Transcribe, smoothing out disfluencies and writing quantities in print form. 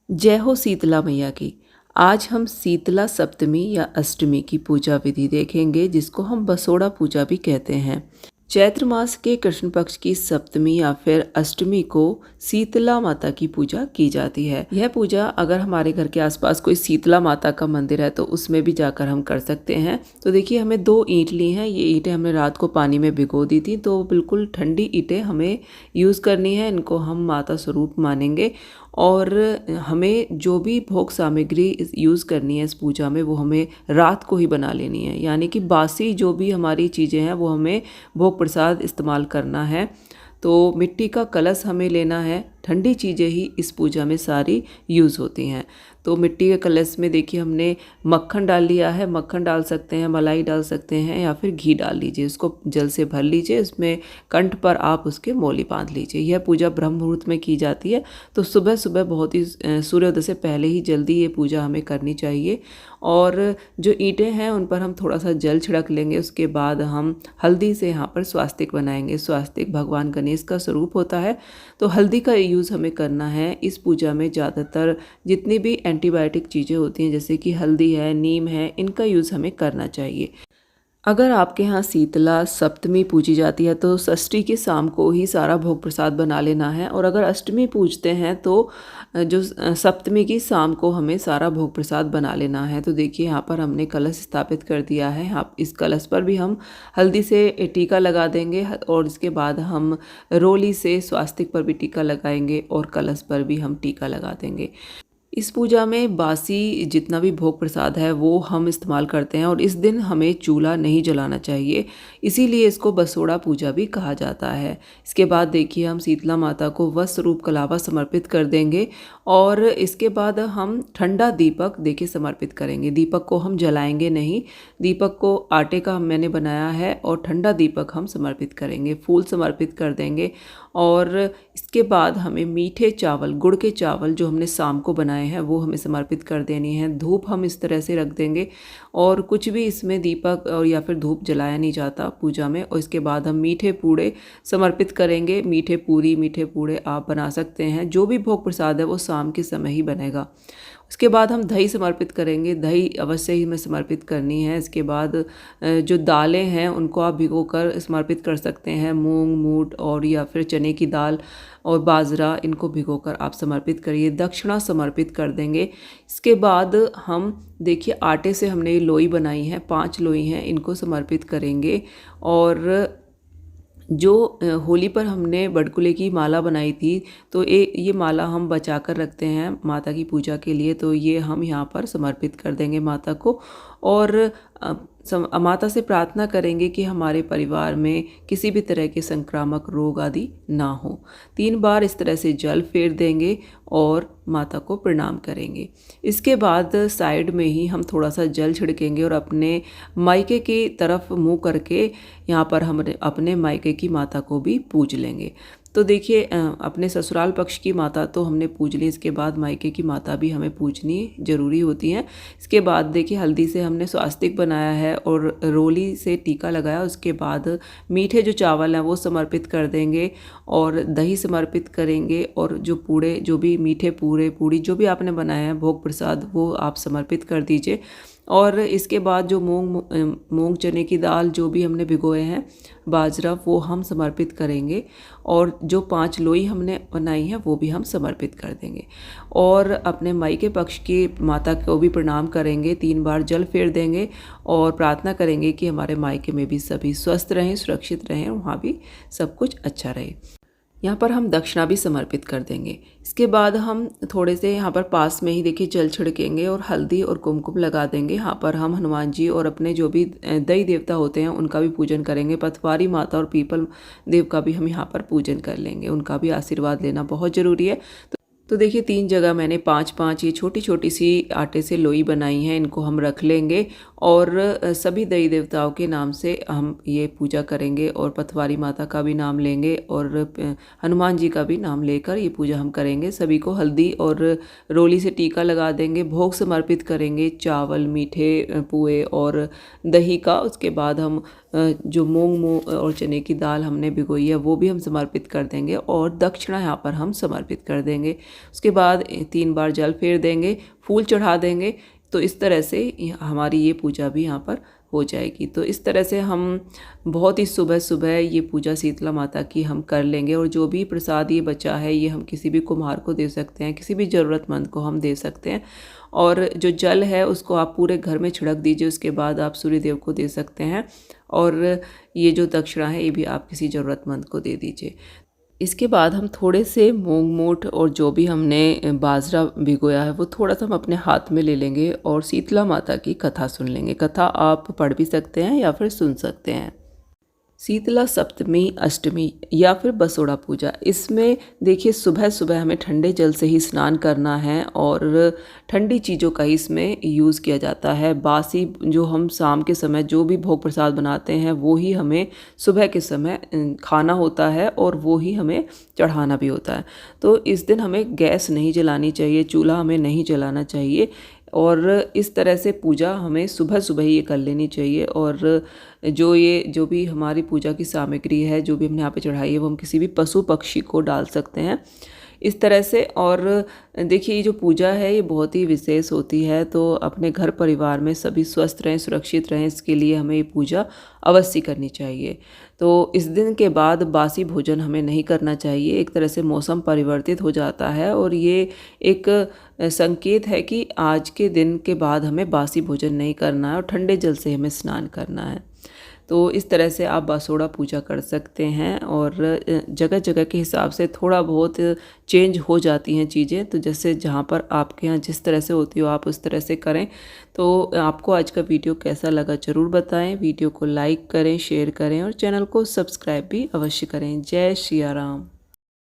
जय हो शीतला मैया की। आज हम शीतला सप्तमी या अष्टमी की पूजा विधि देखेंगे, जिसको हम बसोड़ा पूजा भी कहते हैं। चैत्र मास के कृष्ण पक्ष की सप्तमी या फिर अष्टमी को शीतला माता की पूजा की जाती है। यह पूजा अगर हमारे घर के आसपास कोई शीतला माता का मंदिर है तो उसमें भी जाकर हम कर सकते हैं। तो देखिए, हमें 2 ईंट ली हैं। ये ईंटें हमने रात को पानी में भिगो दी थी, तो बिल्कुल ठंडी ईंटें हमें यूज़ करनी है। इनको हम माता स्वरूप मानेंगे और हमें जो भी भोग सामग्री यूज़ करनी है इस पूजा में, वो हमें रात को ही बना लेनी है। यानी कि बासी जो भी हमारी चीज़ें हैं वो हमें भोग प्रसाद इस्तेमाल करना है। तो मिट्टी का कलश हमें लेना है। ठंडी चीज़ें ही इस पूजा में सारी यूज़ होती हैं। तो मिट्टी के कलश में देखिए हमने मक्खन डाल लिया है। मक्खन डाल सकते हैं, मलाई डाल सकते हैं या फिर घी डाल लीजिए। उसको जल से भर लीजिए, उसमें कंठ पर आप उसके मौली बांध लीजिए। यह पूजा ब्रह्म मुहूर्त में की जाती है। तो सुबह सुबह बहुत ही सूर्योदय से पहले ही जल्दी ये पूजा हमें करनी चाहिए। और जो ईंटें हैं उन पर हम थोड़ा सा जल छिड़क लेंगे। उसके बाद हम हल्दी से यहाँ पर स्वास्तिक बनाएंगे। स्वास्तिक भगवान गणेश का स्वरूप होता है, तो हल्दी का यूज़ हमें करना है। इस पूजा में ज़्यादातर जितनी भी एंटीबायोटिक चीज़ें होती हैं, जैसे कि हल्दी है, नीम है, इनका यूज़ हमें करना चाहिए। अगर आपके यहाँ शीतला सप्तमी पूजी जाती है तो षष्ठी की शाम को ही सारा भोग प्रसाद बना लेना है। और अगर अष्टमी पूजते हैं तो जो सप्तमी की शाम को हमें सारा भोग प्रसाद बना लेना है। तो देखिए, यहाँ पर हमने कलश स्थापित कर दिया है। आप इस कलश पर भी हम हल्दी से टीका लगा देंगे और इसके बाद हम रोली से स्वास्तिक पर भी टीका लगाएंगे और कलश पर भी हम टीका लगा देंगे। इस पूजा में बासी जितना भी भोग प्रसाद है वो हम इस्तेमाल करते हैं और इस दिन हमें चूल्हा नहीं जलाना चाहिए। इसीलिए इसको बसोड़ा पूजा भी कहा जाता है। इसके बाद देखिए, हम शीतला माता को वस्त्र रूप कलावा समर्पित कर देंगे और इसके बाद हम ठंडा दीपक देखिए समर्पित करेंगे। दीपक को हम जलाएंगे नहीं। दीपक को आटे का मैंने बनाया है और ठंडा दीपक हम समर्पित करेंगे। फूल समर्पित कर देंगे और इसके बाद हमें मीठे चावल, गुड़ के चावल जो हमने शाम को बनाए हैं वो हमें समर्पित कर देनी है। धूप हम इस तरह से रख देंगे और कुछ भी इसमें दीपक और या फिर धूप जलाया नहीं जाता पूजा में। और इसके बाद हम मीठे पूड़े समर्पित करेंगे। मीठे पूरी, मीठे पूड़े आप बना सकते हैं। जो भी भोग प्रसाद है वो शाम के समय ही बनेगा। उसके बाद हम दही समर्पित करेंगे। दही अवश्य ही हमें समर्पित करनी है। इसके बाद जो दालें हैं उनको आप भिगोकर समर्पित कर सकते हैं। मूंग, मूट और या फिर चने की दाल और बाजरा, इनको भिगोकर आप समर्पित करिए। दक्षिणा समर्पित कर देंगे। इसके बाद हम देखिए, आटे से हमने ये लोई बनाई है, 5 लोई हैं, इनको समर्पित करेंगे। और जो होली पर हमने बड़कुले की माला बनाई थी, तो ये माला हम बचा कर रखते हैं माता की पूजा के लिए। तो ये हम यहाँ पर समर्पित कर देंगे माता को और माता से प्रार्थना करेंगे कि हमारे परिवार में किसी भी तरह के संक्रामक रोग आदि ना हो। 3 बार इस तरह से जल फेर देंगे और माता को प्रणाम करेंगे। इसके बाद साइड में ही हम थोड़ा सा जल छिड़केंगे और अपने मायके की तरफ मुंह करके यहाँ पर हम अपने मायके की माता को भी पूज लेंगे। तो देखिए, अपने ससुराल पक्ष की माता तो हमने पूज ली, इसके बाद मायके की माता भी हमें पूजनी ज़रूरी होती हैं। इसके बाद देखिए, हल्दी से हमने स्वास्तिक बनाया है और रोली से टीका लगाया। उसके बाद मीठे जो चावल हैं वो समर्पित कर देंगे और दही समर्पित करेंगे और जो पूड़े, जो भी मीठे पूड़े पूड़ी जो भी आपने बनाया है भोग प्रसाद, वो आप समर्पित कर दीजिए। और इसके बाद जो मूंग चने की दाल जो भी हमने भिगोए हैं, बाजरा, वो हम समर्पित करेंगे और जो 5 लोई हमने बनाई है वो भी हम समर्पित कर देंगे। और अपने मायके पक्ष की माता को भी प्रणाम करेंगे। 3 बार जल फेर देंगे और प्रार्थना करेंगे कि हमारे मायके में भी सभी स्वस्थ रहें, सुरक्षित रहें, वहाँ भी सब कुछ अच्छा रहे। यहाँ पर हम दक्षिणा भी समर्पित कर देंगे। इसके बाद हम थोड़े से यहाँ पर पास में ही देखिए जल छिड़केंगे और हल्दी और कुमकुम लगा देंगे। यहाँ पर हम हनुमान जी और अपने जो भी दैवी देवता होते हैं उनका भी पूजन करेंगे। पथवारी माता और पीपल देव का भी हम यहाँ पर पूजन कर लेंगे। उनका भी आशीर्वाद लेना बहुत ज़रूरी है। तो देखिए, 3 जगह मैंने 5-5 ये छोटी छोटी सी आटे से लोई बनाई हैं। इनको हम रख लेंगे और सभी देवी देवताओं के नाम से हम ये पूजा करेंगे और पथवारी माता का भी नाम लेंगे और हनुमान जी का भी नाम लेकर ये पूजा हम करेंगे। सभी को हल्दी और रोली से टीका लगा देंगे। भोग समर्पित करेंगे चावल, मीठे पुए और दही का। उसके बाद हम जो मूंग और चने की दाल हमने भिगोई है वो भी हम समर्पित कर देंगे और दक्षिणा यहाँ पर हम समर्पित कर देंगे। उसके बाद 3 बार जल फेर देंगे, फूल चढ़ा देंगे। तो इस तरह से हमारी ये पूजा भी यहाँ पर हो जाएगी। तो इस तरह से हम बहुत ही सुबह सुबह ये पूजा शीतला माता की हम कर लेंगे और जो भी प्रसाद ये बचा है ये हम किसी भी कुम्हार को दे सकते हैं, किसी भी ज़रूरतमंद को हम दे सकते हैं। और जो जल है उसको आप पूरे घर में छिड़क दीजिए, उसके बाद आप सूर्य देव को दे सकते हैं और ये जो दक्षिणा है ये भी आप किसी ज़रूरतमंद को दे दीजिए। इसके बाद हम थोड़े से मूंग मोठ और जो भी हमने बाजरा भिगोया है वो थोड़ा सा हम अपने हाथ में ले लेंगे और शीतला माता की कथा सुन लेंगे। कथा आप पढ़ भी सकते हैं या फिर सुन सकते हैं। शीतला सप्तमी, अष्टमी या फिर बसोड़ा पूजा, इसमें देखिए सुबह सुबह हमें ठंडे जल से ही स्नान करना है और ठंडी चीज़ों का ही इसमें यूज़ किया जाता है। बासी जो हम शाम के समय जो भी भोग प्रसाद बनाते हैं वो ही हमें सुबह के समय खाना होता है और वो ही हमें चढ़ाना भी होता है। तो इस दिन हमें गैस नहीं जलानी चाहिए, चूल्हा हमें नहीं जलाना चाहिए और इस तरह से पूजा हमें सुबह सुबह ही ये कर लेनी चाहिए। और जो भी हमारी पूजा की सामग्री है, जो भी हमने यहाँ पे चढ़ाई है, वो हम किसी भी पशु पक्षी को डाल सकते हैं इस तरह से। और देखिए ये जो पूजा है ये बहुत ही विशेष होती है, तो अपने घर परिवार में सभी स्वस्थ रहें, सुरक्षित रहें, इसके लिए हमें ये पूजा अवश्य करनी चाहिए। तो इस दिन के बाद बासी भोजन हमें नहीं करना चाहिए। एक तरह से मौसम परिवर्तित हो जाता है और ये एक संकेत है कि आज के दिन के बाद हमें बासी भोजन नहीं करना है और ठंडे जल से हमें स्नान करना है। तो इस तरह से आप बसोड़ा पूजा कर सकते हैं और जगह जगह के हिसाब से थोड़ा बहुत चेंज हो जाती हैं चीज़ें। तो जैसे जहाँ पर आपके यहाँ जिस तरह से होती हो आप उस तरह से करें। तो आपको आज का वीडियो कैसा लगा ज़रूर बताएं। वीडियो को लाइक करें, शेयर करें और चैनल को सब्सक्राइब भी अवश्य करें। जय सिया राम।